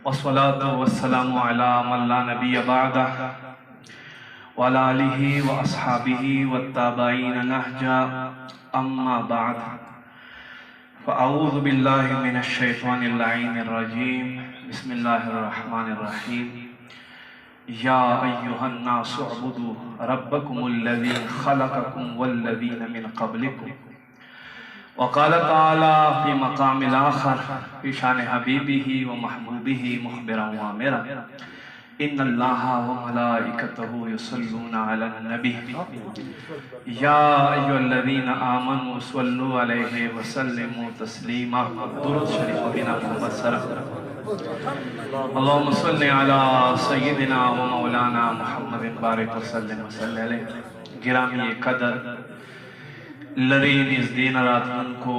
वस्सलातु वस्सलामु अला मन ला नबिय्य बअदह व अला आलिहि व अस्हाबिहि वत्ताबईन नहजा अम्मा बाद फ़अऊज़ु बिल्लाहि मिनश शैतानिर लईनिर रजीम बिस्मिल्लाहिर रहमानिर रहीम या अय्युहन नासु अअ्बुदू रब्बकुमुल्लज़ी खलक़कुम वल्लज़ीन मिन क़ब्लिकुम वक़ाल तआला फ़ी मक़ामिल आख़र फ़ी शान हबीबिही व महबूबिही मुख़बिरन व आमिरा इन्नल्लाहा व मलाइकतहु युसल्लूना अलन नबी या अय्युहल्लज़ीना आमनू सल्लु अलैहि व सल्लिमू तस्लीमा। दुरूद शरीफ बिना मोहम्मद अल्लाहुम्मा सल्लि अला सय्यिदिना व मौलाना मुहम्मदिन बारिक व सल्लिम व सल्लि अलैहि। गिरामी कदर लरीन इस दिन रातन को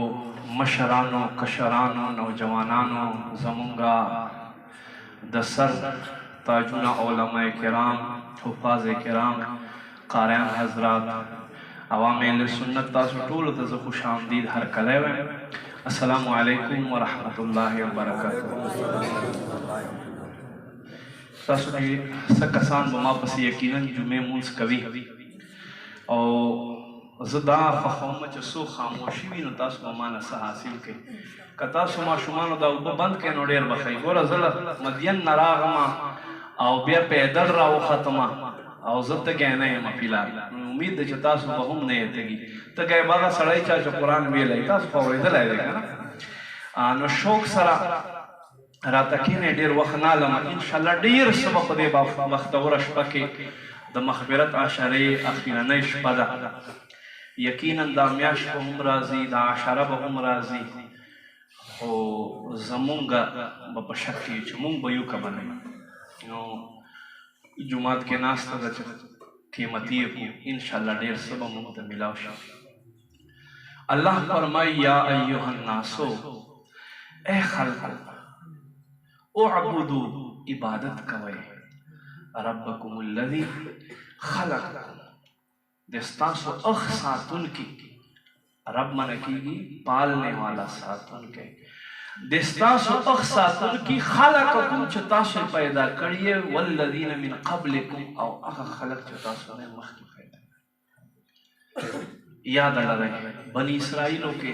मशरानो कशरानो नौजवानानो जमुंगा दसर ताजुना उलमाए किराम हुफाज किराम क़ारिन हज़रात अवाम अहले सुन्नत तासु टोल ते खुश आमदीद हर कले वे। अस्सलामु अलैकुम व रहमतुल्लाहि व बरकातुहू। तासु के सकसान बमा पस यकीनन जुमे मुंस कवि और ज़दा फ़खौम चसो खामोशी भी न तासु बमाना सा हासिल के कता सुमा शुमानो दा उब बंद के नो डेर बखई गोरा ज़ला मदियन नरागमा और बिया पैदल राव खत्मा और ज़त गए नहीं मफिला उम्मीद च तासु बहुम नहीं तेगी तो गए बागा सड़ाई चा जो कुरान में लाई तासु फौरे दल आएगा ना नो शौक सरा रात के ने डेर वखना लमा इंशाल्लाह डेर सबक दे वक्त वरश पके द मखबरत आशरे अखीरा नैश पदा यकीनन दामियाश बहुम राजी दा आशरा बहुम राजी हो जमुंगा बपशक्ति चमुंग बयू का बने नो जुमात के नाश्ता द कीमती को इंशाल्लाह डेर सब मुंत मिलावश। अल्लाह फरमाए या अय्युहन नासो ए खल्को उअबुदू इबादत कवे रब्बकुमुल्लज़ी खलक़कुम दस्तासो अख सातुन की रब मन की पालने वाला सातुन के दस्तासो अख सातुन की खलक़कुम चतासो पैदा करिए वल्लज़ीन मिन क़ब्लिकुम और अख खलक चतासो ने मख्की पैदा याद अला रहे बनी इसराइलों के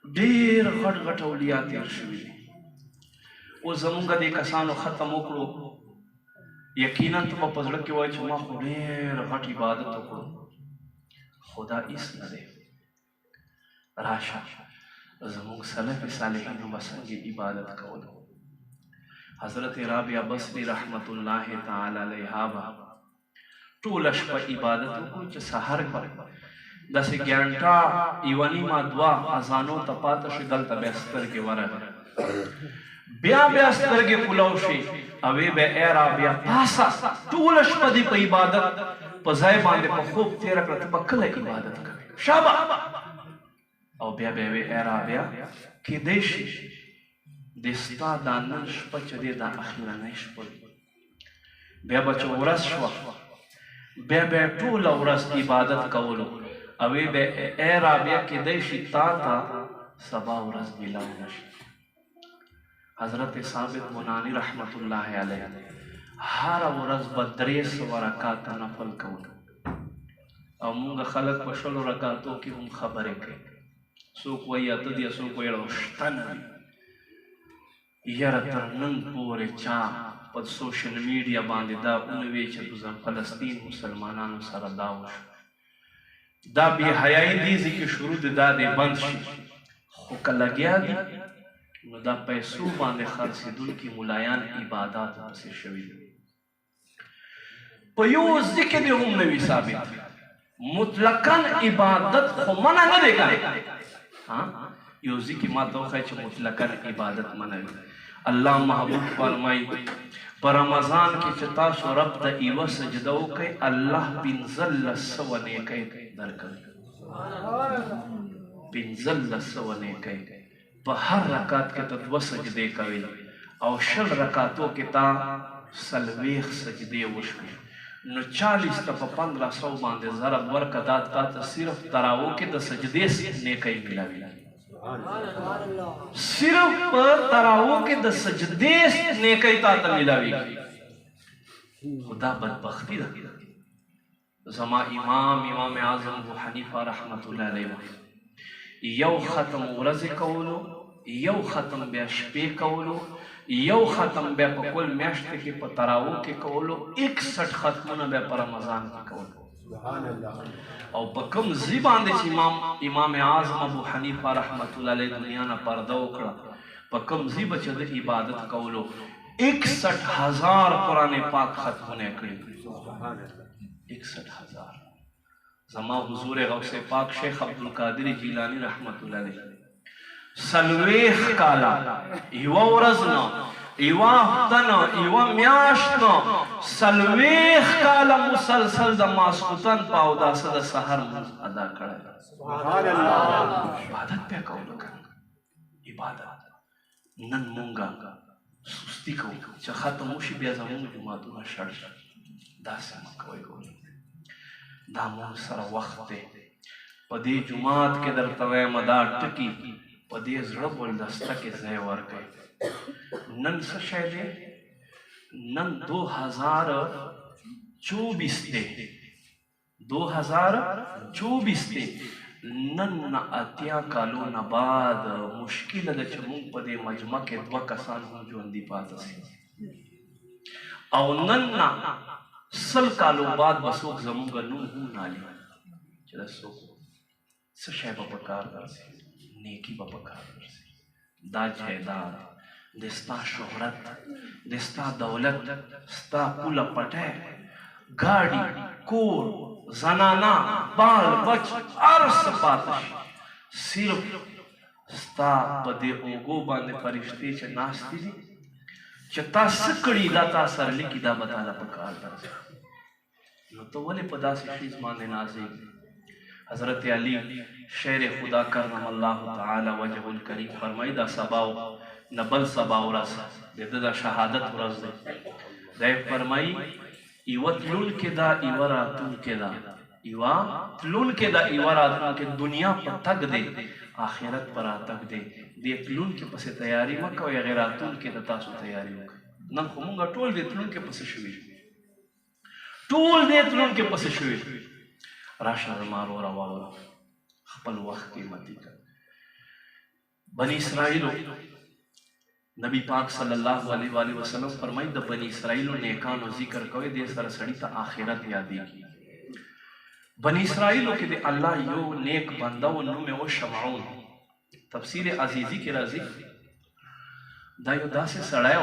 ढेर घट घट औलिया तेर शुवी वो जमुंगा दे कसानो खत्म ओकड़ो यकीनन तुम पजड़ के वाई चुमा ढेर घट इबादत ओकड़ो खुदा इस न दे राशा जमुंग सलफ सालेहीन वसंगी इबादत कवलो हजरत राबिया बसरी रहमतुल्लाहि ताला अलैहा टूलश पर इबादत को च सहर पर 10 घंटा इवनी मा दुआ अजानो तपात शिदल तबस्तर के वरा ब्या ब्यास्तर के पुलौशी अवे बे एरा ब्या पासा टूलश पदी पे इबादत पजाए बांधे पर खूब तेरा कर तबक्कल इबादत करे शाबा और ब्या बे एरा ब्या कि देशी दिस्ता दानश पचदे दा अखीरा नश पल ब्या बचो उरस शवा ब्या बे टूल उरस इबादत कवलो अवे बे एरा ब्या कि देशी ताता सबा उरस बिलाव नश। हजरत साबित मुनानी रहमतुल्लाहि अलैह हर वरस बद्रेस वरकात नफल कौन और मुंगा खलक पशलो रकातों की हम खबरें के सो कोई अतदिया सो कोई रोशतन यार तरनंग पूरे चा पद सोशल मीडिया बांधे दा उनवे चुज़म फलस्तीन मुसलमानान सरदाउश दा बेहयाई दीज़ी की शुरू दा दे बंद शी खुका लग्या दी दा पैसों बांधे खर्च दुल की मुलायान इबादत से शवी पयो जिक्र दे हम नबी साबित मुतलकन इबादत को मना न देगा हाँ यो जिक्र मातो ख़ैच मुतलकन इबादत मना अल्लाह महबूब फरमाई पर रमज़ान की चता सुरब द इव सजदो के अल्लाह बिनज़ल सवने के दरकर बिनज़ल सवने के हर रकात के तत्व सजदे कवे और शल रकातों के ता सलवेख सजदे वशमे नो 40 तप 1500 बांधे जरा वर कदात का सिर्फ तरावो के द सजदे से ने कई मिला صرف په تراو کې د سجدې نیکۍ تا ته ملاويږي. خدا بدبختی ده. زما امام اعظم ابو حنیفه رحمت الله علیه یو ختم ورځ کولو، یو ختم بیا شپې کولو، یو ختم بیا په کل میاشت کې په تراو کې کولو، 61 ختمونه بیا په رمضان کې کولو. او په کوم ځای باندې چې امام اعظم ابو حنیفه رحمت الله علیه دنیا نه پرده وکړه، په کوم ځای به چې د عبادت کولو 61,000 قرآن پاک ختمونه کړي. 61,000. زما حضور غوث پاک شیخ عبدالقادر جیلانی رحمت الله علیه 40 کالا یوه ورځ نه، یوه هفته نه، یوه میاشت نه، 40 کاله مسلسل د ماسخوتن په اوداسه د سحر لمونځ ادا کړی. عبادت بیا کولو کنه، عبادت. نن مونږه سستی کوو چې ختم وشي بیا زمونږ جوماتونه شړ شي. داسې مه کوئ ګورئ، دا مونږ سره وخت دی. په دې جومات کې درته وایم دا ټکي په دې زړه ګلدسته کې ځای ورکړئ. نن څه شی دی؟ نن 2024 دی، 2024 دی. نن نه 80 کالو نه بعد مشکله ده چې مونږ په دې مجمع کې 2 کسان هم ژوندي پاتې شي، او نن نه 100 کالو بعد به څوک زمونږ نوم هم نه لي چې دا څوک. څه شی به په کار درځي؟ نیکي به په کار درځي. دا جایداد د ستا شهرت، د ستا دولت، ستا پوله پټی، ګاډي، کور، زنانا، بال بچ، هر څه پاتې شي. صرف ستا په دې اوږو باندې فرښتې چې ناستې دي چې تا څه کړي دا تا سره لیکي، دا به تاله په کار درځي. نو ته ولې په داسې شیز باندې نازېږي؟ حضرت علی شعر خدا کرم الله تعالی وجه الکریم فرمایي دا سبا نه بل سبا ورځ د ده د شهادت ورځ دی. دی فرمایي یوه تلونکې ده، یوه راتلونکې ده، یوه تلونکې ده، یوه راتلونکې. دنیا په تګ دی، آخرت په راتګ دی. دې تلونکې پسې تیاري مه کوئ، هغې راتلونکې د تاسو تیاري وکړئ. نن خو مونږ ټول دې تلونکې پسې شوي، ټول دې تلونکې پسې شوي. راشه زما وروره واوره، خپل وخت قیمتي کړه. بني اسرائیلو نبی پاک صلی الله علیه و وسلم فرمایي د بني اسرائیلو نیکانو ذکر کوئ، دې سره سړي ته آخرت یادېږي. بني اسرائیلو کې د الله یو نیک بنده و، نوم یې و شمعون. تفسیر عزیزی کې راځي دا یو داسې سړی و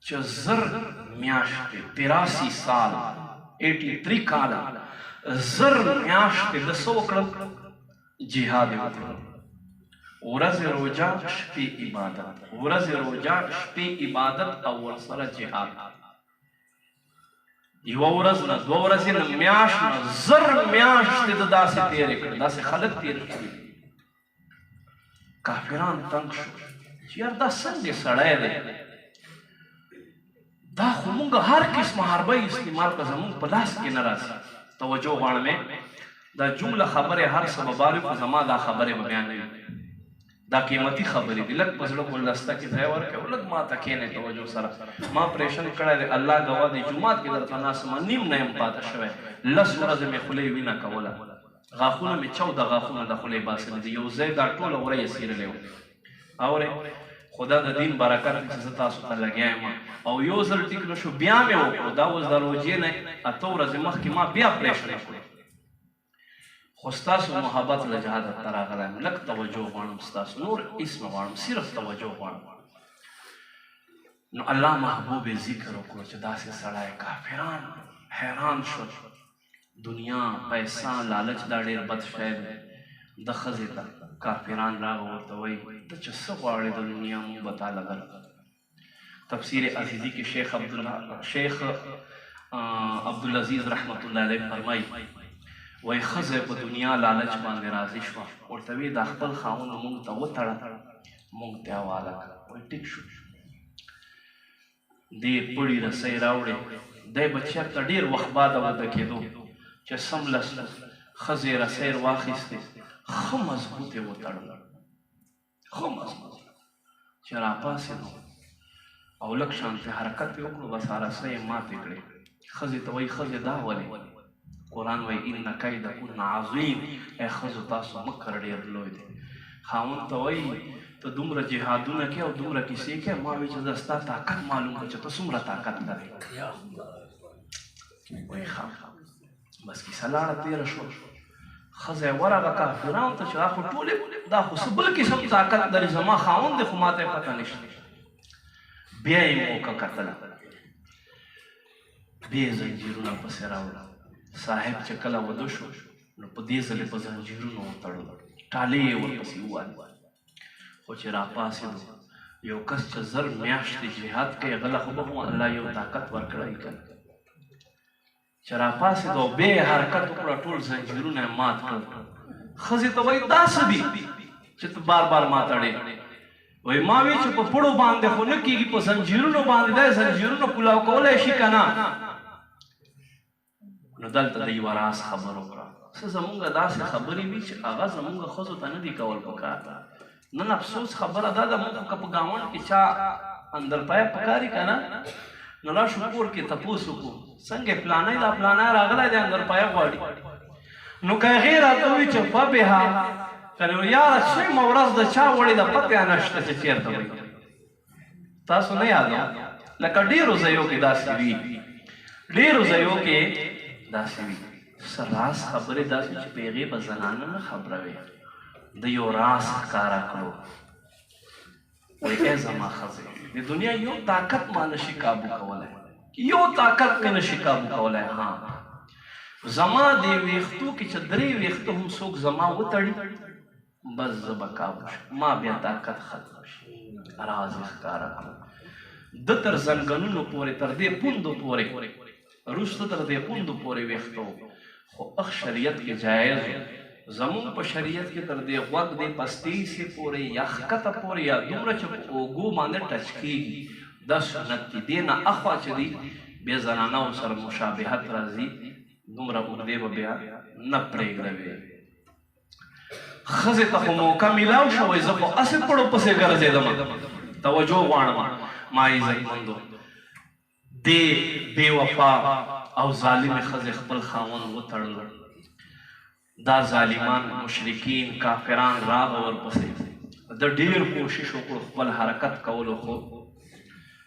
چې 1000 میاشتې 83 سال 83 کاله 1000 میاشتې د څه وکړل؟ جهاد یې وکړل. ورځې روژه، شپې عبادت، ورځې روژه، شپې عبادت او ورسره جهاد. یوه ورځ نه، 2 ورځې نه، میاشت نه، 1000 میاشتې د داسې تېرې کړې. داسې خلک تېر شوي. کافران تنګ شو چې یار دا څنګه سړی دی، دا خو مونږ هر قسم حربه استعمال که زمونږ په لاس کې نه راځي. توجه غواړم دا جمله خبرې هر څه به بارې خو زما دا خبرې به بیانوي. دا قیمتي خبرې دي. لږ په زړه ګلدسته کې ځای ورکړئ، لږ ما ته کښېنئ توجه سره. ما پریشن کړی دی، الله ګواه دی، جومات کې درته ناست یم، نیم نه یم پاته شوی. 10 ورځې مې خولې وینه کوله، غاښونه مې 14 غاښونه د خولې باسلي دي. یو ځای دا ټوله وره یې څیرلی و. اورئ، خدا د دین برکت چې زه تاسو ته لګیا یم. او یو ځل ټیک نه شو، بیا مې وکړو. دا اوس د روژې نه 8 ورځې مخکې ما بیا پریشنه کړو. خو ستاسو محبت له جهادت ته راغلی یم. لږ توجه غواړم ستاسو، نور هېڅ نه غواړم، صرف توجه غواړم. نو الله محبوب یې ذکر وکړو چې داسې سړی. کافران حیران شول. دنیا، پیسه، لالچ دا ډېر بد شی دی. د ښځې ته کافران راغه ورته وایي ته چې څه غواړې د دنیا مونږ به تا لګل. تفسیر عزیزی کې شیخ عبدالعزیز رحمت الله علیه فرمایي وایي ښځه په دنیا لالچ باندې راضي شوه، ورته ویې دا خپل خاوند مونږ ته وتړه، مونږ ته حواله کړه. وایي ټیک شو. دې پړي رسۍ راوړې. دی به چېرته ډېر وخت بعده وده کېدو چې سملس ښځې رسۍ واخیستې، ښه مضبوط یې وتړل. خو مزمز چې راپاسېدو او لږ شانتې حرکت یې وکړو بس هراسه یې ماتې کړې ښځې ته وایي ښځې دا ولې قرآن وایي ان کیدکن عظیم ای ښځو تاسو مکر ډېر لوی دی خاوند ته وایي ته دومره جهادونه کې او دومره کیسې کې ما وایي چې زه ستا طاقت معلوم کړه چې ته څومره طاقت لرې وایي ښه بس کیسه لاړه تېره شوه ښځه یې ورغله کافرانو ته چې دا خو ټولې دا خو څه بل قسم طاقت لري زما خاوند دی خو ما ته یې پته نشته بیا یې موقع کتله بیا یې زنجیرونه پسې راوړه صاحب چې کله وده شو نو په دې ځل یې په زنجیرونو وتړلو ټالۍ یې ورپسې ووالي خو چې راپاڅېدو یو کس چې زر میاشتې جهاد کوي هغه له خو به مو الله یو طاقت ورکړی که چې راپاڅېدو او بیا یې حرکت وکړه ټول زنجیرونه یې مات کړل ښځې ته وایي دا څه دي چې ته بار بار ما تړې وایي ما وی چې په پړو باندې خو نه کېږي په زنجیرونو باندې دا زنجیرونه کلاو کولی شي که نه نو دلته د یوه راز خبر وکړه څه زمونږ داسې خبرې وي چې هغه زمونږ ښځو ته نه دي کول پکار نن افسوس خبره دا ده موږ که په ګاونډ کې چا اندرپایه پکاري که نه نو راشو کور کې تپوس وکړو څنګه پلانی دا پلانی راغلی دی اندرپایه غواړي نو که هغې راته ووایي چې فبها که نو یاره څویمه ورځ د چا وړې ده پته یې نشته چې چېرته وایي تاسو نه یادوم لکه ډېرو ځایو کې داسې وي ډېرو ځایو کې داسې وي څه راز خبرې داسې چې په هغې به زنانه نه خبروي د یو راز ښکاره کړو وایي ای زما ښځې د دنیا یو طاقت ما نشي کابو کولی یو طاقت مې نشي کابو کولی ها زما دې ویښتو کې چې درې ویښته هم څوک زما وتړي بس زه به کابو شم ما بیا طاقت ختم شي راز یې ښکاره کړو ده تر زنګنونو پورې تر دې پوندو پورې وروسته تر دې پوندو پورې ویښته خو اخ شریعت کې جایز زمون په شریعت کې تر دې غوږ دې پستې سي پورې یا ښکته پورې یا دومره چې په اوږو باندې ټچ کېږي دا سنت دي دې نه اخوا چې دي بیا زنانو سره مشابهت راځي دومره اوږدې به بیا نه پرېږدوي ښځې ته خو موقع میلاو شوی زه خو هسې پړو پسې ګرځېدم توجه غواړم ما عزتمندو دې بې وفا او ظالمې ښځې خپل خاوند وتړل دا ظالمان مشرکین کافران راغه ورپسې د ډېر کوشش وکړو خپل حرکت کولو خو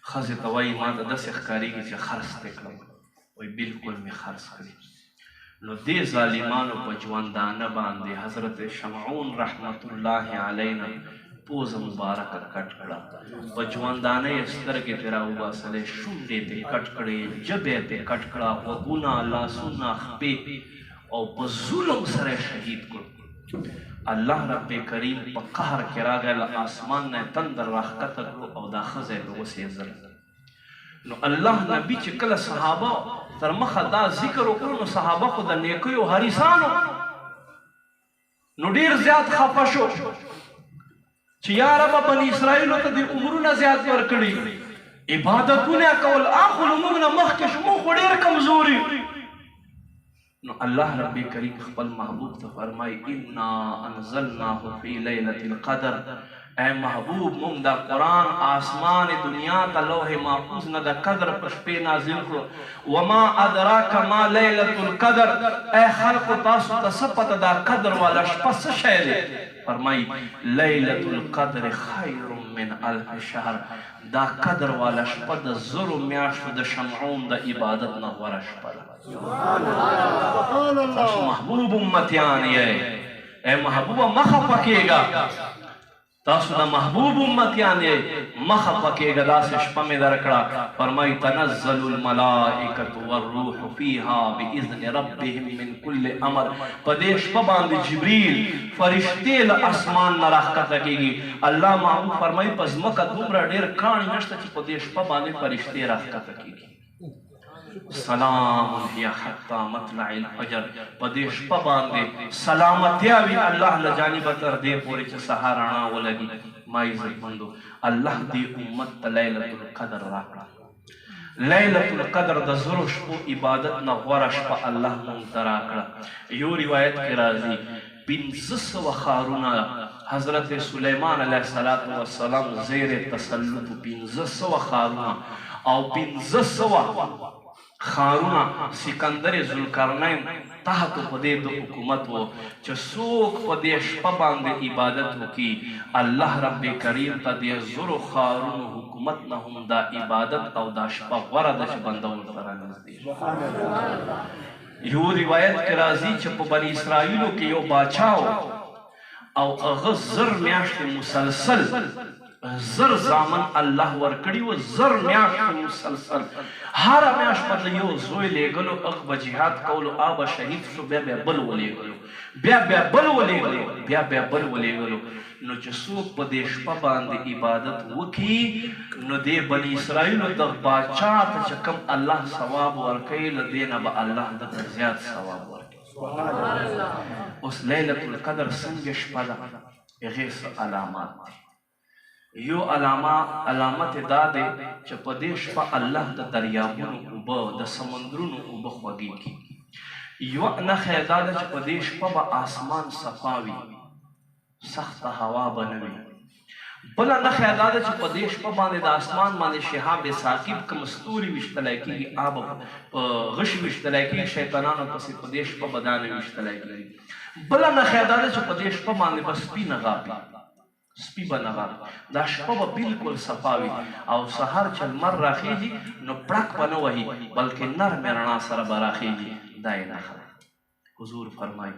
ښځې ته وایي ما ته داسې ښکارېږي چې خرڅ دې کړم وایي بلکل مې خرڅ کړي نو دې ظالمانو په ژوندانه باندې حضرت شمعون رحمت الله علینا پوزه مبارکه کټ کړه په ژوندانه یې سترګې ترې راوباسلې شونډې ترې کټ کړې ژبې ترې کټ کړه غوږونه لاسونه خپې او په ظلم سره شهید کړ الله رب کریم په قهر کې راغی له آسمان نه تندر راښکته کړو او دا ښځه یې وسېزل نو الله نبي چې کله صحابه تر مخه دا ذکر وکړو نو صحابه خو د نیکیو حریصانو نو ډېر زیات خفه شو چې یا رب بني اسرائیلو ته دې عمرونه زیات ورکړي عبادتونه کول اخو موږ نه مخکې شو موږ خو ډېر کمزوري نو الله رب کریم خپل محبوب ته فرمای انا انزلناه فی لیلة القدر اے محبوب مونږ دا قرآن آسمان دنیا ته لوح محفوظ نه د قدر په شپې نازل کړو وما ادراک ما لیلة القدر اے خلق تاسو ته څه پته دا قدر والا شپه څه شی دی فرمای لیلة القدر خیر من الف شهر دا قدر والا شپه د زرو میاشتو د شمعون د عبادت نه غوره شپه ده تاسو محبوب امتیان یې اے محبوبه مه خفه کېږه تاسو د محبوب امتیان یې مه خفه کېږه داسې شپه مې درکړه فرمایي تنزل الملائکة والروح فیها باذن ربهم من کل امر په دې شپه باندې جبریل فرشتې له اسمان نه راښکته کېږي الله محبوب فرمایي په ځمکه دومره ډېر کاڼي نشته چې په دې شپه باندې فرشتې راښکته کېږي سلام هي حتی مطلع الفجر په دې شپه باندې سلامتیا وي الله له جانبه تر دې پورې چې سهار رڼا ولګي ما عزتمندو الله دې امت ته لیلة القدر راکړه لیلة القدر د زرو شپو عبادت نه غوره شپه الله مونږ ته راکړه یو روایت کې راځي 500 ښارونه حضرت سلیمان علیہ السلام زیر تسلط 1500 خارونا او 1500 خارونا سکندر ذوالقرنین تحت پدے دو حکومت ہو چا سوک پدے شپا باندے عبادت ہو کی اللہ رب کریم تا دے زر خارون حکومت نہ ہم دا عبادت او دا شپا وردش بندون فرانز دے یو روایت کے راضی چا پا بنی اسرائیلو کی یو باچاو او اغز زر میاشت مسلسل زر زامن اللہ ورکڑی و زر میاشت مسلسل ہر میاشت پر یو زوی لے گلو اقب جہاد کولو آبا شہید شو بیا بیا بل و لے گلو بیا بیا بل و لے گلو بیا بیا بل و لے گلو نو چسوک پا دیش پا باندے عبادت وکی نو دے بنی اسرائیلو دا باچات چکم اللہ ثواب ورکی لدینا با اللہ دا زیاد ثواب ورکی اس لیلت القدر سنگش پدا غیس علامات یو علامت دا دے چا پدیش پا اللہ دا دریابون اوبا دا سمندرون اوبا خوگی کی یو نخی دا دا چا پدیش پا با آسمان صفاوی سخت ہوا بنوی بلا نخی دا دا چا پدیش پا باندے دا آسمان باندے شہاب ساکیب کمستوری وشتلائی کی آب غش وشتلائی کی شیطانانو پسی پدیش پا بدانے وشتلائی کی بلا نخی دا دا چا پدیش پا باندے بس پی نغابی سپی بنغا دا شپا با بالکل صفاوی او سہر چل مر راخیجی نو پڑک بنوہی بلکہ نر میرنا سر براخیجی دائی نخل حضور فرمائی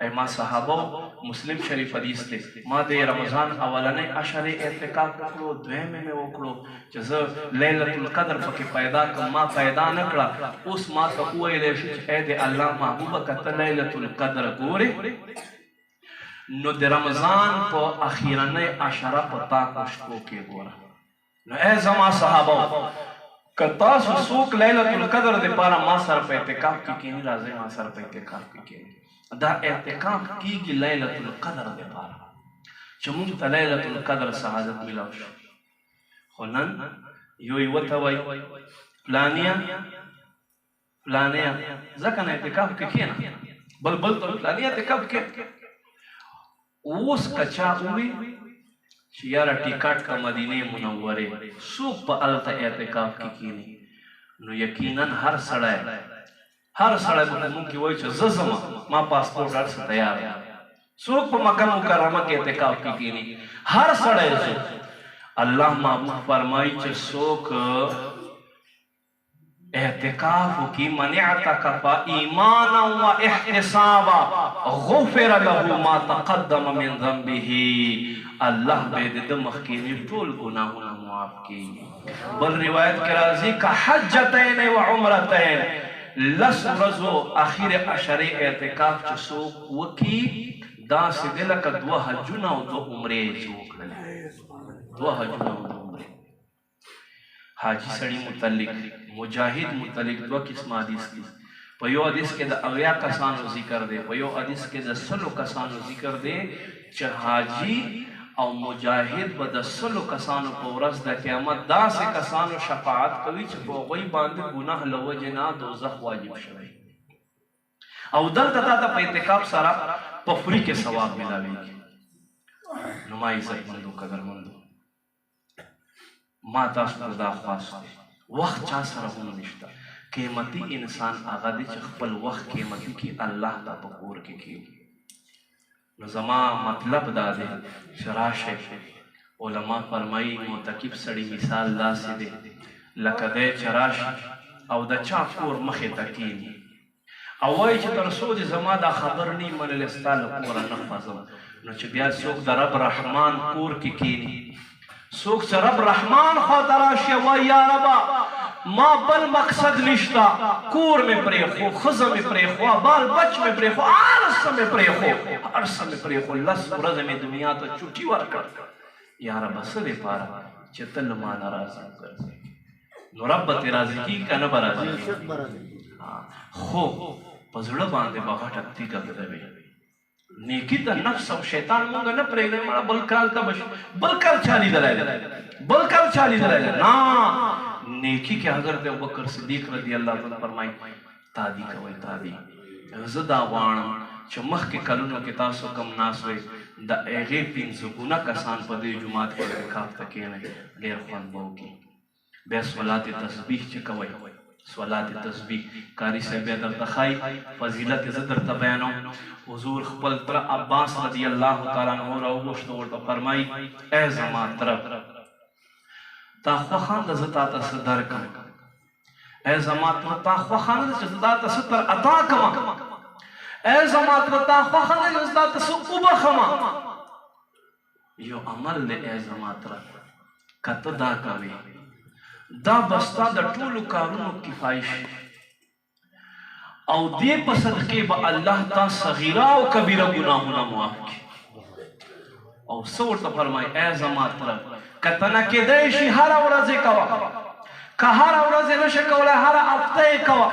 اے ما صحابہ مسلم شریف حدیث تے ما دے رمضان اولنے اشر اعتقاق کرو دویمے میں وکڑو جزا لیلت القدر فکی پیدا کم ما پیدا نکڑا اس ما تقوی لیشج اے دے اللہ محبوبہ کتا لیلت القدر گورے نو دے رمضان پا اخیرنے عشرہ پتا کشکو کے گورا نو اے زمان صحابہ کتا سوک لیلت القدر دے پارا ما سر پہ اعتقاف کی کینی رازے ما سر پہ اعتقاف کی کینی دا اعتقاف کی گی لیلت القدر دے پارا چمون تا لیلت القدر سعادت ملاوش خونن یوی وطوئی پلانیا زکن اعتقاف کی کینا بل تو پلانیا اعتقاف کی اوس کچا ہوئی چیارا ٹکٹ کا مدینہ منورے سوک پا علتا اعتقاف کی کینی نو یقیناً ہر سڑے مکمون کی وہی چا ززمہ ما پاسپورٹ ہر سے تیار ہے سوک پا مکہ مکرمہ کی اعتقاف کی کینی ہر سڑے سے اللہ محبوب فرمائی چا سوک اعتقاف کی منعتکفا ایمانا و احتسابا غفر له ما تقدم من ذنبه اللہ بید دمخ کی طول گناہونا معاف کی بل روایت کے راضی کا حجتین و عمرتین لس رزو اخیر عشر اعتقاف چسو وکی دا سے دلک دو حجونا و دو عمرے چوک لے دو حجونا و دو عمرے حاجی سڑی متعلق مجاہد متعلق دو قسم حدیث کی پیو حدیث کے دا اویا کسانو ذکر دے پیو حدیث کے دا سلو کسانو ذکر دے چہ حاجی او مجاہد با دا سلو کسانو پورس دا قیامت دا سے کسانو شفاعت کوئی چھ بوغی باندے گناہ لوجنا دوزخ واجب شوئی او دل تا تا پا اعتقاب سارا پفری کے ثواب ملاوی کی نمائی عزت مندو قدر مندو ما تاس پر دا خواست وقت چا سر ہوں نشتا قیمتی انسان آغا دے چھ خپل وقت قیمتی کی اللہ تا پکور کے کیو نظمان مطلب دا دے شراش علماء فرمائی متقب سڑی مثال دا سی دے لکدے چراش او دا چاکور مخی تکینی اوائی چھ ترسو دے زمان دا خبر نی من الاسطال کورا نخفظم نو چھ بیا سوک دا رب رحمان کور کی کینی سوک چھ رب رحمان خواہ وائی یا ربا ما بل مقصد نشتا کور میں پریخو خزم میں پریخو بال بچ میں پریخو عرص میں پریخو عرص میں پریخو لس ورز میں دنیا تو چوٹی ورکر یا رب صدی پارا چتل ما نرازم کر نو رب تی رازی کی کا نبا رازی کی خو پزڑ باندے باغا ٹکتی کا گدوے نیکی تا نفس و شیطان مونگا نا پریگ دے مانا بلکال تا بش بلکال چالی دلائے نا نیکی کے حضرت ابوبکر صدیق رضی اللہ تعالیٰ فرمائی تادی کوئی تادی زدہ وانم چھ مخ کے کلونو کے تاسو کم ناس ہوئے د هغې پنځه ګونه کسان په دې جومات کې اعتکاف ته کښېنئ، ډېر خوند به وکړي. بیا صلات تسبیح چې کوئ، صلات تسبیح قاري صاحب بیا درته ښایي فضیلت یې زه درته بیانوم. حضور خپل تره عباس رضی الله تعالی عنه راوغوښته، ورته فرمایي ای زما تره تا خوښه نه ده زه تا ته څه درکړم؟ ای زما تره تا خوښه نه ده چې زه تا ته څه تر عطا کړم؟ ای زما تره تا خوښه نه ده چې زه تا ته څه وبخښم؟ یو عمل دی ای زما تره، که ته دا کوې دا به ستا د ټولو کارونو کفایه شي، او دې په صدقې به الله تا صغیره او کبیره ګناهونه معاف کړي. او څه ورته فرمایي ای زما تره که ته نه کېدی شي هره ورځ یې کوه، که هره ورځ یې نشې کولی هره هفته یې کوه،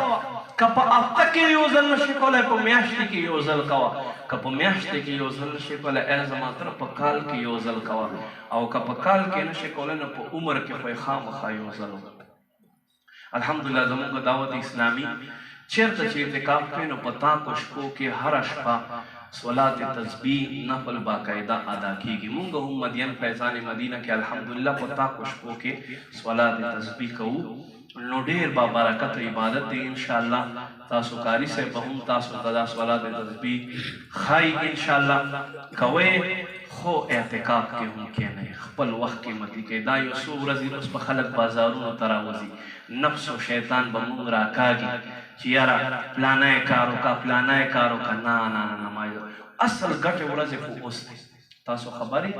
که په هفته کې یو ځل نشې کولی په میاشتې کې یو ځل کوه، که په میاشتې کې یو ځل نشې کولی ای زما تره په کال کې یو ځل کوه، او که په کال کې نشې کولی نو په عمر کې خو یې خامخا یو ځل وکړه. الحمدلله زموږ دعوت اسلامي چېرته چې اعتکاف کوي نو په تاکو شپو کې هره شپه صلات تسبیح نفل باقاعده ادا کیږي. مونږ هم مدین فیضان مدینه کې الحمدلله په تاکو شپو کې صلات تسبیح کوو، نو ډېر با برکت عبادت دی انشاءالله. تاسو قاري صاحب به هم تاسو ته دا صلات تسبیح ښایي انشاءالله کوئ، خو اعتکاف کې هم کښېنئ، خپل وخت قیمتي کړئ. دا یو څو ورځې اوس به خلک بازارونو ته راوځي، نفس و شیطان به مونږ راکاږي چې یاره پلانی کار وکړه پلانی کار وکړه. نه نه نه ما اصل ګټې ورځې خو اوس دی. تاسو خبرې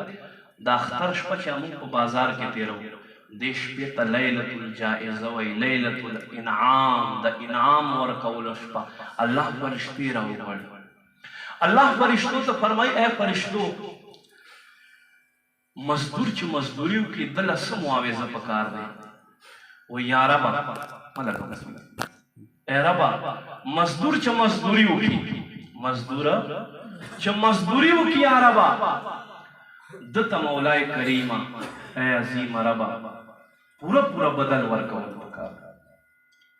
د اختر شپه چې موږ په بازار کې تېروو دې شپې ته لیلة الجائزه وایي، لیلة الانعام، د انعام ورکولو شپه. الله فرشتې راوغواړي، الله فرشتو ته فرمایي ای فرشتو مزدور چې مزدوري وکړي دله څه معاوضه پکار دی؟ وایي یا ربه ای ربه مزدور چې مزدوري وکړي، مزدوره چې مزدوري وکړي یا ربه ده ته مولای کریمه ای عظیمه ربه پوره پوره بدل ورکول پکار.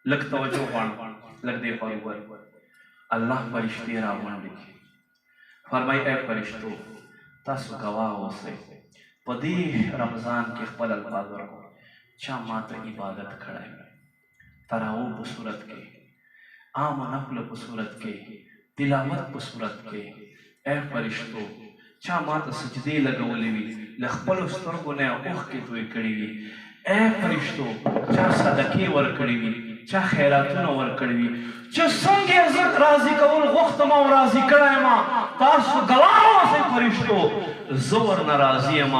لږ توجه غواړم، لږ دې خوا وګورئ. الله فرشتې راغونډې کړي، فرمایي ای فرشتو تاسو ګواه اوسئ په دې رمضان کې خپل الفاظ ورکړو چا ماته عبادت کړی، تراویح په صورت کې، عام نفل په صورت کې، تلاوت په صورت کې. اے فرشتو چا ماته سجدې لګولې وي، له خپلو سترګو نه اوښکې تویې کړې وي. اے فرشتو چا صدقې ورکړې وي، چا خیراتونه ورکړې وي، چې څنګه یې زه راضي کول غوښتم او راضي کړی یم، تاسو ګواه اوسئ فرشتو زه ورنه راضي یم.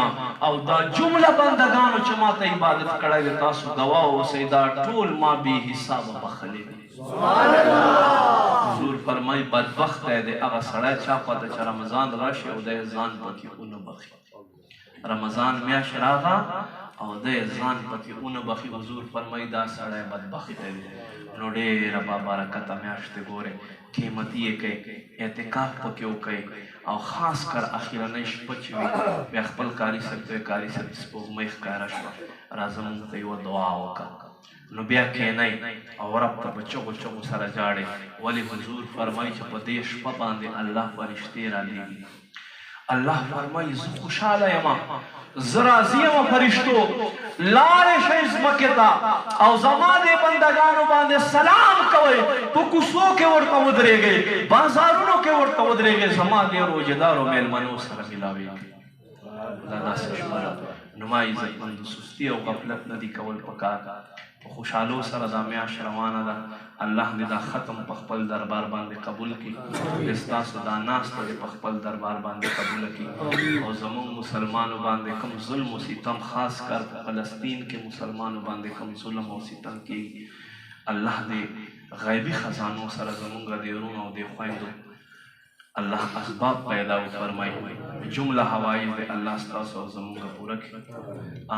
او دا جمله بندګانو چې ما ته عبادت کړی دی تاسو ګواه اوسئ دا ټول ما بې حسابه بخښلي دي. حضور فرمایي بدبخته دی هغه سړی چا پته چې رمضان راشي او دی ځان پکې ونه بخي. رمضان میاشت راغه او دی ځان پکې ونه بخي، حضور فرمایي دا سړی بدبخته دی. نو ډېره بابرکته میاشت دی، ګورئ قیمتي یې کوئ، اعتکاف پکې وکئ، او خاص کر اخرنۍ شپه چې وي بیا خپل کاري صاحب ته کاري صاحب سپوږمۍ ښکاره شوه راځه مونږ ته یوه دعا وکړه، نو بیا کښېنئ او رب ته په چغو چغو سره جاړئ. ولې حضور فرمایي چې په دې شپه باندې الله فرشتې رالیږي. الله فرمایي زه خوشحاله یم، زه راضي یم فرشتو لاړې شئ ځمکې ته او زما دې بندګانو باندې سلام کوئ، په کوڅو کې ورته ودرېږئ، بازارونو کې ورته ودرېږئ، زما دې روژهدارو میلمنو سره ملاوېږئ. دا داسې شپه ده، نو ما عزتمندو سستي او غفلت نه دي کول پکار، په خوشحالو سره دا میاشت روانه ده. الله دې دا ختم په خپل دربار باندې قبول کړي، ستاسو دا ناسته دې په خپل دربار باندې قبول کړي، او زموږ مسلمانو باندې کوم ظلم و ستم خاص کر په فلسطین کې مسلمانو باندې کوم ظلم او ستم کېږي، الله دې غیبي خزانو سره زموږ دې ورونو او دې خویندو الله اسباب پیدا فرمایي، جمله حوایج دې الله ستاسو او زموږ پوره کړي.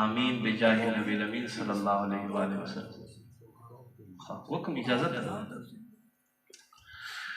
آمین بجاه نبی الامین صلی الله علیه و آله وسلم. وکم اجازت ده.